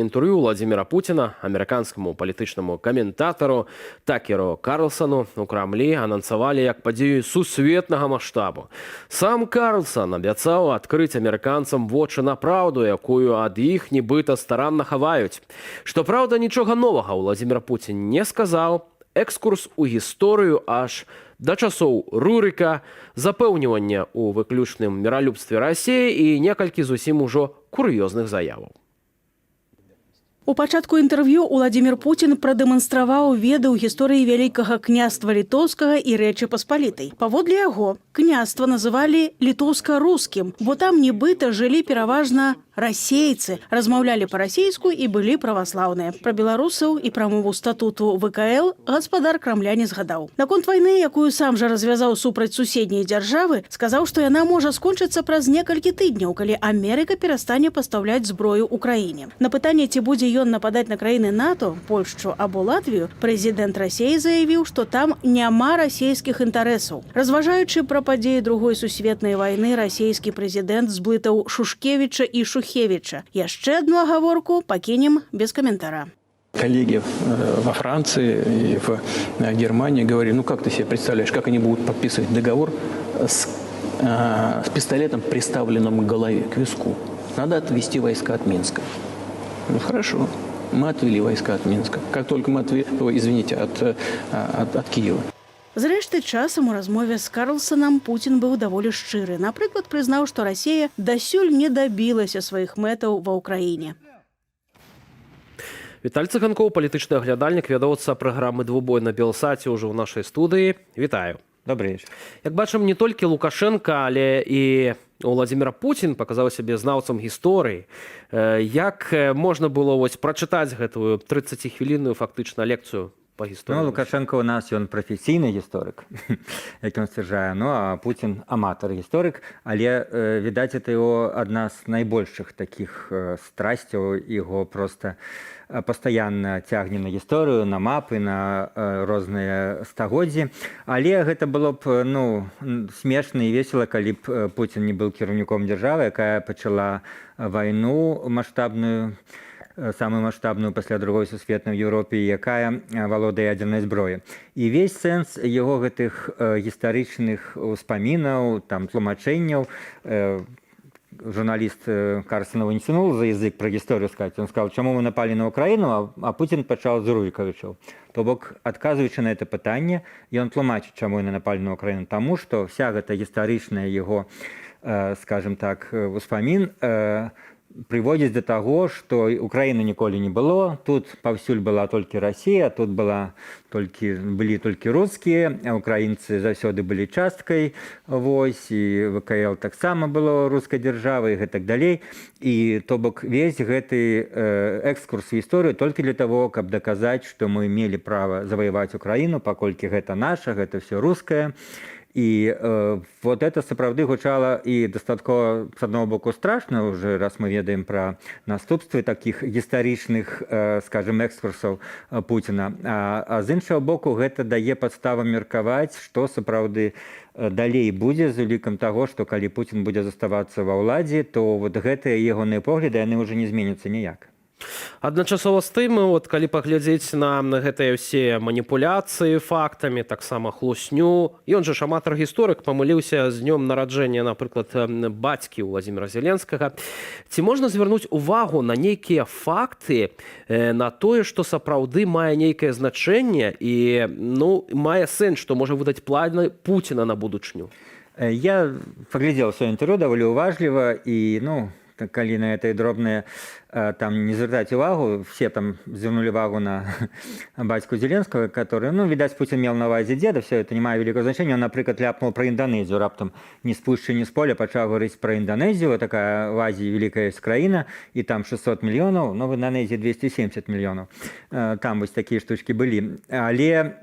Інтерв'ю Владимира Путіна американскому палітычнаму каментатару Такеру Карлсону у Крамлі анансавалі як падзею сусветнага маштабу. Сам Карлсон абяцаў адкрыць амерыканцам вочы на праўду, якую ад іх нібыта старанна хаваюць. Што праўда, нічога новага Владимир Путін не сказаў. Экскурс у гісторыю аж да часоў Рурыка, запэўнівання ў выключным міралюбстве Расіі і некалькі зусім ужо кур'ёзных заяваў. У пачатку інтэрв'ю Уладзімір Пуцін прадэманстраваў веды ў гісторыі вялікага княства літоўскага і Рэчы Паспалітай. Паводле яго, княства называлі літоўска-рускім, бо там нібыта жылі пераважна расейцы, размаўлялі па-расейску і былі праваслаўныя. Пра беларусаў і пра мову статуту ВКЛ гаспадар Крамля не згадаў. Наконт вайны, якую сам жа развязаў супраць суседняй дзяржавы, сказаў, што яна можа скончыцца праз некалькі тыдняў, калі Амерыка перастане пастаўляць зброю ўкраіне. На пытанне, ці будзе ён нападаць на краіны НАТО, Польшчу або Латвію, прэзідэнт Расіі заявіў, што там няма расійскіх інтарэсаў. Разважаючы пра падзеі Другой сусветнай вайны, расійскі прэзідэнт зблытаў Шушкевіча і Шухевича. Яшчэ одну оговорку покинем без комментара. Коллеги во Франции и в Германии говорили, ну как ты себе представляешь, как они будут подписывать договор с пистолетом, приставленным к голове, к виску. Надо отвести войска от Минска. Ну хорошо, мы отвели войска от Минска. Как только мы отвели, извините, от Киева. Зрэшты, часам у размове з Карлсонам Пуцін быў даволі шчыры. Напрыклад, прызнаў, што Расія дасюль не дабілася сваіх мэтаў ва ўкраіне. Віталь Цыганкоў, палітычны аглядальнік, вядоўца праграмы «Двубой» на Белсаце ўжо ў нашай студыі. Вітаю. Добрый вечер. Як бачым, не толькі Лукашенко, але і Владимир Путін паказаў сябе знаўцам гісторыі. Як можна было прачытаць гэтую 30-хвілінную фактычна лекцыю по гісторыі? Ну, Лукашенко у нас ён прафесійны гісторык, як ён сцвярджае, ну а Путін аматар гісторык, але відаць, это его адна з найбольшых такіх страсцяў, яго просто пастаянна цягне на гісторыю, на мапы, на розныя стагоддзі. Але гэта было б смешна і весела, калі б Путін не быў кіраўніком дзяржавы, якая пачала вайну маштабную, самую маштабную пасля Другой сусветнай в Еўропе, якая валодае ядзернай зброяй. І весь сэнс яго гэтых гістарычных успамінаў, там тлумачэнняў, журналіст Карсенова не цянул за язык пра гісторыю сказаць. Он сказал, чаму мы напалі на Украіну, а Путін пачаў з Рурікавічаў. То бок, адказваючы на это пытанне, ён тлумачыць, чаму яны напалі на Украіну. Таму, што вся гэта гістарычная яго, скажем так, успамін прыводзіць да таго, што Украіны ніколі не было, тут паўсюль была толькі Расія, тут былі толькі рускія, а украінцы заўсёды былі часткай, і ВКЛ таксама было рускай дзяржавай, і гэтак далей. І то бок весь гэты экскурс у гісторыю толькі для таго, каб даказаць, што мы мелі права заваяваць Украіну, паколькі гэта наша, гэта ўсё рускае. І это сапраўды гучала і дастаткова, з аднаго боку, страшна, уже раз мы ведаем пра наступствы такіх гістарычных, скажем, экскурсаў Пуціна. А з іншага боку, гэта дае падставам меркаваць, што сапраўды далей будзе з улікам таго, што калі Пуцін будзе заставацца ва ўладзе, то гэтыя ягоныя погляды, яны ўжо не зменяцца ніяк. Адначасова з тым, калі паглядзець на гэтыя ўсе маніпуляцыі фактамі, таксама хлусню, ён жа аматар гісторык, памыліўся з днём нараджэння, напрыклад, бацькі Владзіміра Зеленскага. Ці можна звярнуць увагу на нейкія факты, на тое, што сапраўды мае нейкае значэнне і мае сэнс, што можа выдаць планы Пуціна на будучыню? Я паглядзеў сваё інтэрв'ю даволі уважліва і, калі на этой дробныя там не звяртаць увагу, все там звярнулі увагу на бацьку Зеленскага, который, відаць, Путін меў на ўвазе дзеда, все это не мае вялікага значэння. Он, напрыклад, ляпнуў пра Інданезію, раптам не з пушчы, ні з поля пачаў гаварыць пра Інданезію, такая в Азіі вялікая краіна, і там 600 мільёнаў, в Інданезіі 270 мільёнаў. Там вось такія штучкі былі. Але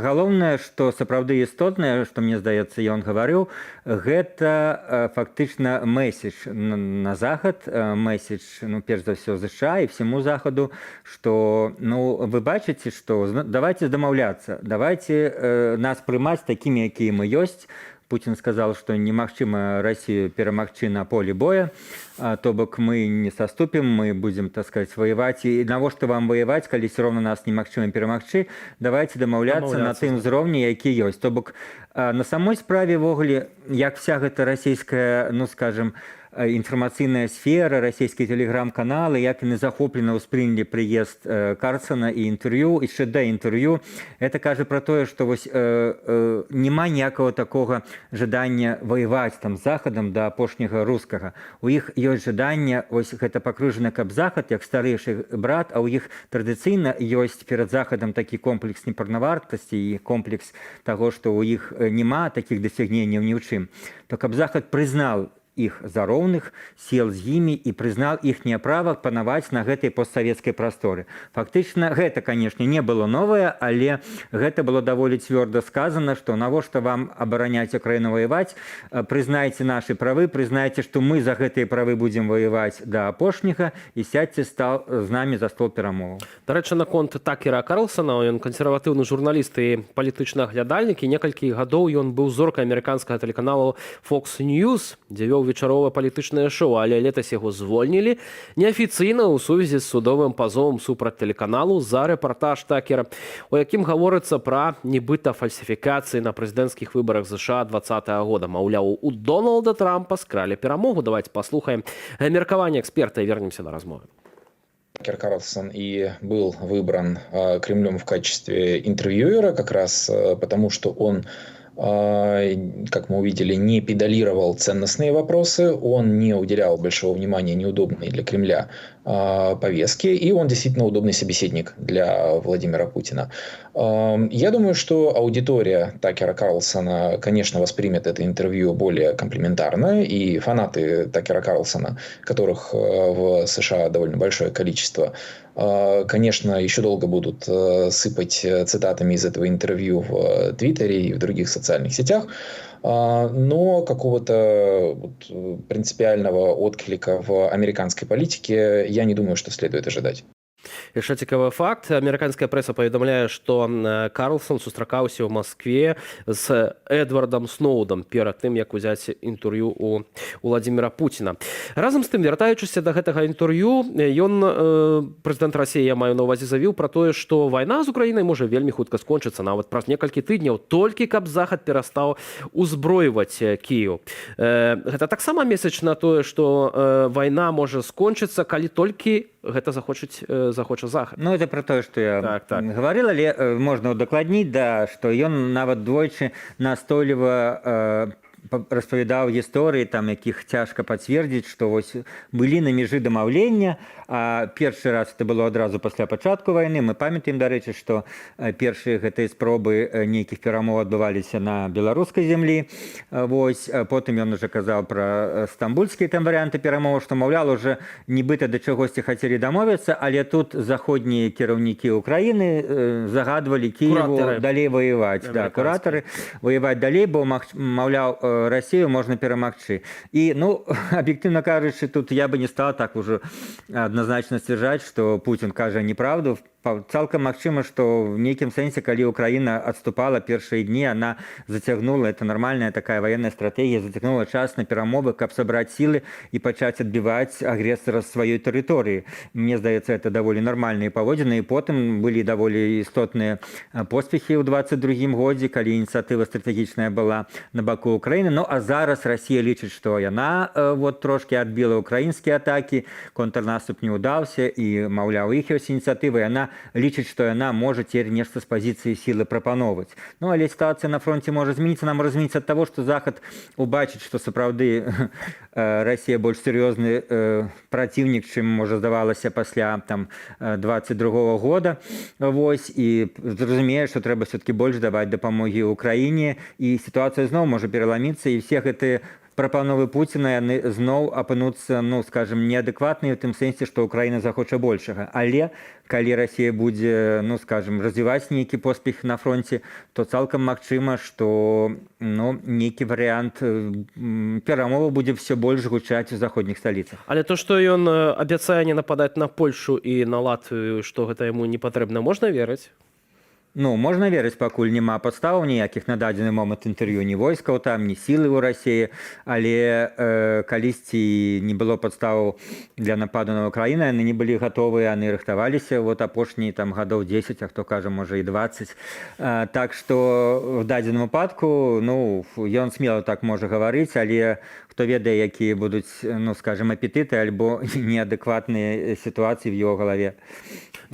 галоўнае, што сапраўды істотнае, што мне здаецца, ён гаварыў, гэта фактычна месседж на захад, месседж, перш за ўсё ЗША і всему захаду, што вы бачыце, што давайте дамаўляцца, давайте нас прымаць такімі, якія мы ёсць, Путин сказал, что немагчыма Россию перамагчы на поле боя, то бок мы не саступим, мы будем, так сказать, воевать. И навошта вам воевать, калі все равно нас немагчыма перамагчы, давайте дамаўляцца на тым узроўні, які ёсць. То бок на самой справе ввогуле, як вся гэта расійская, ну скажем, информационная сфера, российские телеграм-каналы, як яны захоплена ўспрынялі прыезд Карлсона і інтэрв'ю, яшчэ да інтэрв'ю. Это кажа про тое, што вось няма ніякага такога жадання воеваць там з Захадам да апошняга рускага. У іх ёсць жаданне, вось гэта пакрыжана, каб Захад, як старэйшы брат, а ў іх традыцыйна ёсць перад Захадам такі комплекс непаўнавартасці і комплекс таго, што ў іх няма такіх дасягненняў ні ў чым. То каб Захад прызнаў іх за роўных, сел з імі і прызнаў іхняе права панаваць на гэтай постсавецкай прасторы. Фактычна, гэта, канешне, не было новае, але гэта было даволі цвёрда сказана, што навошта вам абараняць Украіну воеваць, прызнайце нашы правы, прызнайце, што мы за гэтыя правы будзем воеваць да апошняга і сядьце з намі за стол перамоваў. Дарэчы, наконт Такера Карлсона, ён кансерватыўны журналіст і палітычны аглядальнік, і некалькі гадоў ён быў зоркай амерыканскага тэлеканалу Fox News, дзе вёў вечаровае палітычнае шоу, але летась яго звольнілі неафіцыйна ў сувязі з судовым пазовам супраць тэлеканалу за рэпартаж Такера, у якім гаворыцца пра нібыта фальсіфікацыі на прэзідэнцкіх выбарах США 2020 года. Маўляў, у Дональда Трампа скралі перамогу. Давайте паслухаем меркаванне эксперта і вернемся на размову. Такер Карлсон и был выбран Кремлем в качестве интервьюера как раз потому, что он, как мы увидели, не педалировал ценностные вопросы, он не уделял большого внимания неудобной для Кремля повестке, и он действительно удобный собеседник для Владимира Путина. Я думаю, что аудитория Такера Карлсона, конечно, воспримет это интервью более комплиментарно, и фанаты Такера Карлсона, которых в США довольно большое количество, конечно, еще долго будут сыпать цитатами из этого интервью в Твиттере и в других социальных сетях, но какого-то принципиального отклика в американской политике я не думаю, что следует ожидать. Яшчэ цікавы факт. Амерыканская прэса паведамляе, што Карлсон сустракаўся ў Маскве з Эдвардам Сноудам перад тым, як узяць інтэрв'ю у Владимира Путина. Разам з тым, вяртаючыся да гэтага інтэрв'ю, прэзідэнт Расіі, я маю на ўвазе, заявіў пра тое, што вайна з Украінай можа вельмі хутка скончыцца, нават праз некалькі тыдняў, толькі каб Захад перастаў узброіваць Кіеў. Гэта таксама месяц на тое, што вайна можа скончыцца, калі толькі гэта захоча Захад. Ну, это про тое, што я гаварыла, але можна удакладніць, да, што ён нават двойчы настойліва распавядаў гісторыі, там, якіх цяжка пацвердзіць, што вось былі на мяжы дамаўлення, а першы раз это было адразу пасля пачатку вайны. Мы памятаем, дарэчы, што першыя гэтыя спробы нейкіх перамоў адбываліся на беларускай зямлі. Вось, потым ён уже казаў пра стамбульскія там варыянты перамоў, што, маўляў, уже нібыта да чагосьці хацелі дамовіцца, але тут заходнія кіраўнікі Украіны загадвалі Кіеву далей воеваць. Да, куратары воеваць далей, бо, маўляў, Россию можно перамагчы. І, ну, объективно кажучы, тут я бы не стал так уже однозначно сцвярджаць, что Путин кажа неправду. Цалкам магчыма, што в нейкім сэнсе, калі Украіна адступала першыя дні, она зацягнула, это нормальная такая военная стратегія, зацягнула час на перамовы, каб сабраць сілы і пачаць адбіваць агрэсара з сваёй тэрыторыі. Мне здаецца, это даволі нармальныя паводзіны, і потым былі даволі істотныя поспехі ў 22-м годзе, калі ініцыятыва стратэгічная была на баку Украіны. Ну, а зараз Расія лічыць, што яна вот трошки адбіла украінскія атакі, контрнаступ не ўдаўся, і, маўляў, іх ёсць ініцыятыва, яна лічыць, што яна можа цяпер нешта з пазіцыі сілы прапановаць. Ну, але сітуацыя на фронте можа змяніцца. Нам можа змяніцца ад таго, што Захад убачыць, што сапраўды Расія больш сур'ёзны праціўнік, чым, можа, здавалася пасля там 22-го года. Вось, і зразумее, што трэба все-таки больш даваць дапамогі Украіне, і сітуацыя зноў можа пераламіцца, і все гэтыя прапановы Пуціна, яны зноў апынуцца, ну, скажем, неадэкватныя в тым сэнсе, што Украіна захоча большага. Але калі Расія будзе, ну, скажем, развіваць нейкі поспех на фронте, то цалкам магчыма, што, ну, нейкі варыянт перамовы будзе все больш гучаць у заходніх сталіцах. Але то, што ён абяцае не нападаць на Польшу і на Латвію, што гэта яму не патрэбна, можна верыць? Ну, можна верыць, пакуль няма падставаў ніякіх на дадзены момант інтэрв'ю, ні войскаў там, ні сілы ў Расіі, але калісьці не было падставаў для нападу на Украіну, яны не былі гатовыя, яны рыхтаваліся вот апошнія там гадоў 10, а хто кажа, можа і 20. Так што в дадзеным выпадку, ну, ён смела так можа гаварыць, але хто ведае, якія будуць, ну, скажем, апетыты альбо неадэкватныя сітуацыі в яго галаве.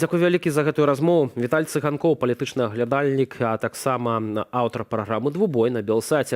Дзякуй вялікі за гэтую размову. Віталь Цыганкоў, палітычны аглядальнік, а таксама аўтар праграмы «Двубой» на Белсаце.